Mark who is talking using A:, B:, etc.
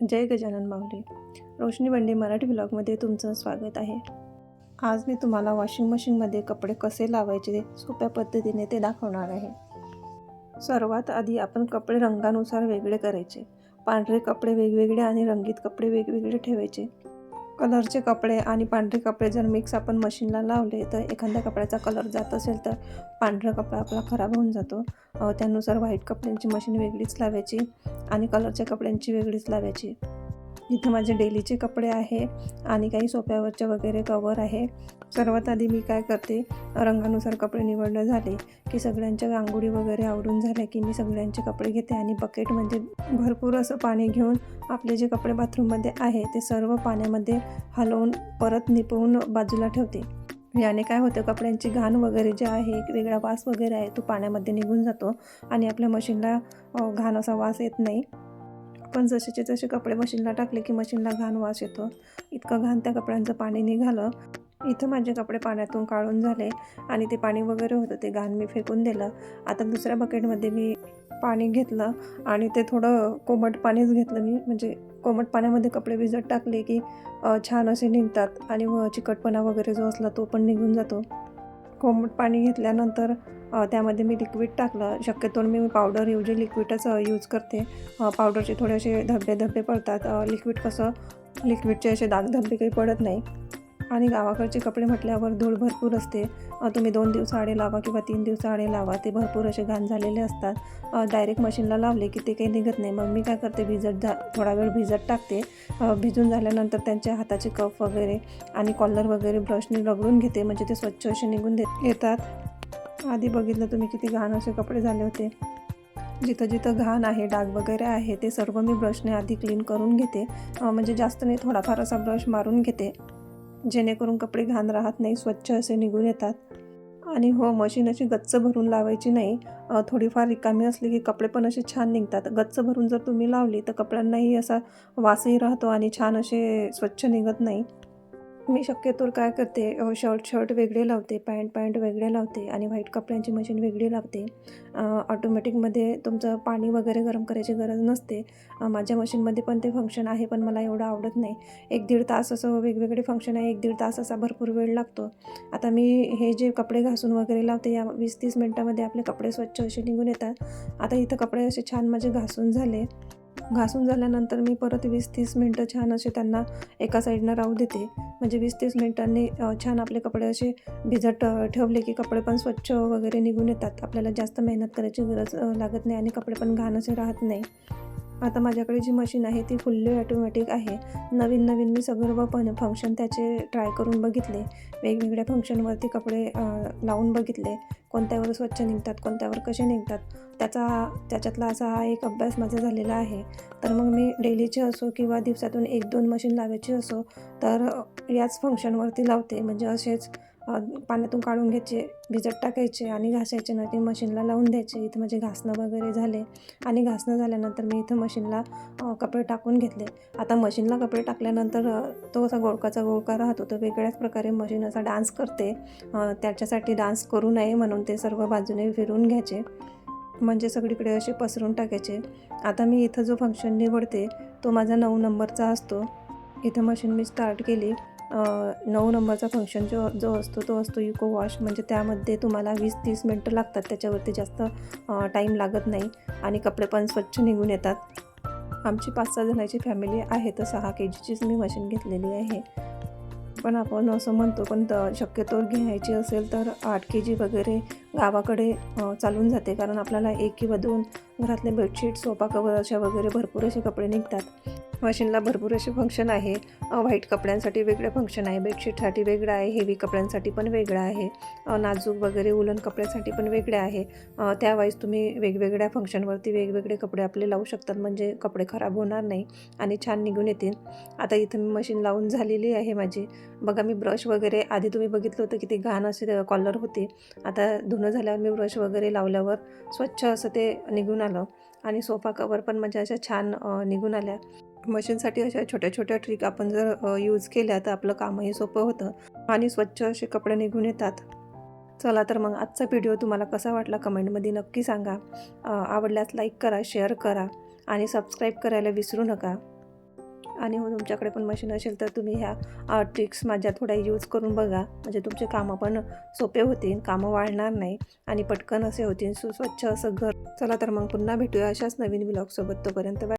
A: जय गजानन माऊली. रोशनी बंडे मराठी ब्लॉगमध्ये तुमचं स्वागत आहे. आज मी तुम्हाला वॉशिंग मशीनमध्ये कपडे कसे लावायचे सोप्या पद्धतीने ते दाखवणार आहे. सर्वात आधी आपण कपडे रंगानुसार वेगळे करायचे. पांढरे कपडे वेगवेगळे आणि रंगीत कपडे वेगवेगळे ठेवायचे. कलरचे कपडे आणि पांढरे कपडे जर मिक्स आपण मशीनला लावले तर एखाद्या कपड्याचा कलर जात असेल तर पांढरा कपडा आपला खराब होऊन जातो. त्यानुसार व्हाईट कपड्यांची मशीन वेगळीच लावायची आणि कलरच्या कपड्यांची वेगळीच लावायची. इथं माझे डेलीचे कपडे आहे आणि काही सोफ्यावरचे वगैरे कवर आहे. सर्वात आधी मी काय करते, रंगानुसार कपडे निवडणं झाले की सगळ्यांच्या रांगोळी वगैरे आवरून झाल्या की मी सगळ्यांचे कपडे घेते आणि बकेट म्हणजे भरपूर असं पाणी घेऊन आपले जे कपडे बाथरूममध्ये आहे ते सर्व पाण्यामध्ये हलवून परत निपवून बाजूला ठेवते. याने काय होतं, कपड्यांची घाण वगैरे जे आहे, एक वेगळा वास वगैरे आहे तो पाण्यामध्ये निघून जातो आणि आपल्या मशीनला घाण असा वास येत नाही. पण जसेचे तसे कपडे मशीनला टाकले की मशीनला घाण वास येतो. इतकं घाण त्या कपड्यांचं पाणी निघालं. इथं माझे कपडे पाण्यातून काढून झाले आणि ते पाणी वगैरे होतं ते घाण मी फेकून दिलं. आता दुसऱ्या बकेटमध्ये मी पाणी घेतलं आणि ते थोडं कोमट पाणीच घेतलं मी, म्हणजे कोमट पाण्यामध्ये कपडे भिजत टाकले की छान असे निघतात आणि चिकटपणा वगैरे जो असला तो पण निघून जातो. कोमट पाणी घेतल्यानंतर त्यामध्ये मी लिक्विड टाकलं. शक्यतो मी पावडर ऐवजी लिक्विडच यूज करते. पावडरचे थोडे असे धबधबे पडतात. लिक्विडचे असे दाग धब्बे काही पडत नाही. आणि गावाकडचे कपडे म्हटल्यावर धूळ भरपूर असते. तुम्ही 2 दिवसाआडे लावा किंवा 3 दिवसाआडे लावा, ते भरपूर असे घाण झालेले असतात. डायरेक्ट मशीनला लावले की ते काही निघत नाही. मग मी काय करते, थोडा वेळ भिजत टाकते. भिजून झाल्यानंतर त्यांच्या हाताचे कफ वगैरे आणि कॉलर वगैरे ब्रशने रगडून घेते, म्हणजे ते स्वच्छ असे निघून येतात. आधी बघितलं तुम्ही किती घाण असे कपडे झाले होते. जिथं जिथं घाण आहे, डाग वगैरे आहे, ते सर्व मी ब्रशने आधी क्लीन करून घेते. म्हणजे जास्त नाही, थोडाफार असा ब्रश मारून घेते, जेणेकरून कपडे घाण राहत नाही, स्वच्छ असे निघून येतात. आणि हो, मशीन अशी गच्च भरून लावायची नाही. थोडीफार रिकामी असली की कपडे पण असे छान निघतात. गच्च भरून जर तुम्ही लावली तर कपड्यांनाही असा वासही राहतो आणि छान असे स्वच्छ निघत नाही. मी शक्यतो काय करते, शर्ट वेगळे लावते, पॅन्ट वेगळे लावते आणि व्हाईट कपड्यांची मशीन वेगळी लावते. ऑटोमॅटिकमध्ये तुमचं पाणी वगैरे गरम करायची गरज नसते. माझ्या मशीनमध्ये पण ते फंक्शन आहे, पण मला एवढं आवडत नाही. 1-1.5 तास असं वेगवेगळे फंक्शन आहे, 1-1.5 तास असा भरपूर वेळ लागतो. आता मी हे जे कपडे घासून वगैरे लावते, या 20-30 मिनटामध्ये आपले कपडे स्वच्छ असे निघून येतात. आता इथं कपडे असे छान माझे घासून झाले. घासून झाल्यानंतर मी परत 20-30 मिनटं छान असे त्यांना एका साईडनं राहू देते. म्हणजे 20-30 मिनटांनी छान आपले कपडे असे भिजत ठेवले की कपडे पण स्वच्छ वगैरे निघून येतात. आपल्याला जास्त मेहनत करायची गरज लागत नाही आणि कपडे पण घाण असे राहत नाही. आता माझ्याकडे जी मशीन आहे ती फुल्ली ऑटोमॅटिक आहे. नवीन मी सर्व फंक्शन त्याचे ट्राय करून बघितले. वेगवेगळ्या फंक्शनवरती कपडे लावून बघितले. कोणत्यावर स्वच्छ निघतात, कोणत्यावर कसे निघतात, त्याच्यातला असा हा एक अभ्यास माझा झालेला आहे. तर मग मी डेलीचे असो किंवा दिवसातून 1-2 मशीन लावायची असो तर याच फंक्शनवरती लावते. म्हणजे असेच पाण्यातून काढून घ्यायचे, भिजत टाकायचे आणि घासायचे, नंतर मशीनला लावून द्यायचे. इथं माझे घासणं वगैरे झाले आणि घासणं झाल्यानंतर मी इथं मशीनला कपडे टाकून घेतले. आता मशीनला कपडे टाकल्यानंतर तो असा गोळका राहतो, तो वेगळ्याच प्रकारे मशीन असा डान्स करते. त्याच्यासाठी डान्स करू नये म्हणून ते सर्व बाजूने फिरून घ्यायचे, म्हणजे सगळीकडे असे पसरून टाकायचे. आता मी इथं जो फंक्शन निवडते तो माझा 9 नंबरचा असतो. इथं मशीन मी स्टार्ट केली. 9 नंबरचा फंक्शन जो असतो तो असतो इको वॉश. म्हणजे त्यामध्ये तुम्हाला 20-30 मिनटं लागतात, त्याच्यावरती जास्त टाईम लागत नाही आणि कपडे पण स्वच्छ निघून येतात. आमची 5-6 जणांची फॅमिली आहे, तर 6 kgचीच मी मशीन घेतलेली आहे. पण आपण असं म्हणतो, पण शक्यतो घ्यायची असेल तर 8 kg वगैरे गावाकडे चालून जाते, कारण आपल्याला 1 किंवा 2 घरातले बेडशीट, सोफा कवर अशा वगैरे भरपूर असे कपडे निघतात. मशीनला भरपूर असे फंक्शन आहे. व्हाईट कपड्यांसाठी वेगळं फंक्शन आहे, बेडशीटसाठी वेगळं आहे, हेवी कपड्यांसाठी पण वेगळं आहे, नाजूक वगैरे उलन कपड्यासाठी पण वेगळे आहे. त्यावेळेस तुम्ही वेगवेगळ्या फंक्शनवरती वेगवेगळे कपडे आपले लावू शकतात, म्हणजे कपडे खराब होणार नाही आणि छान निघून येतील. आता इथं मी मशीन लावून झालेली आहे माझी. बघा, मी ब्रश वगैरे आधी तुम्ही बघितलं होतं की ते घाण असे कॉलर होते. आता धुणं झाल्यावर मी ब्रश वगैरे लावल्यावर स्वच्छ असं ते निघून आलं आणि सोफा कवर पण माझ्या अशा छान निघून आल्या. मशीनसाठी अशा छोट्या छोट्या ट्रिक आपण जर यूज केल्या तर आपलं कामही सोपं होतं आणि स्वच्छ असे कपडे निघून येतात. चला तर मग आजचा व्हिडिओ तुम्हाला कसा वाटला कमेंटमध्ये नक्की सांगा. आवडल्यास लाईक करा, शेअर करा आणि सबस्क्राईब करायला विसरू नका. आणि तुमच्याकडे पण मशीन असेल तर तुम्ही ह्या ट्रिक्स माझ्या थोड्या यूज करून बघा. म्हणजे तुमचे कामं पण सोपे होतील, कामं वाढणार नाही आणि पटकन असे होतील, सुस्वच्छ असं घर. चला तर मग पुन्हा भेटूया अशाच नवीन व्लॉगसोबत. तोपर्यंत बाय.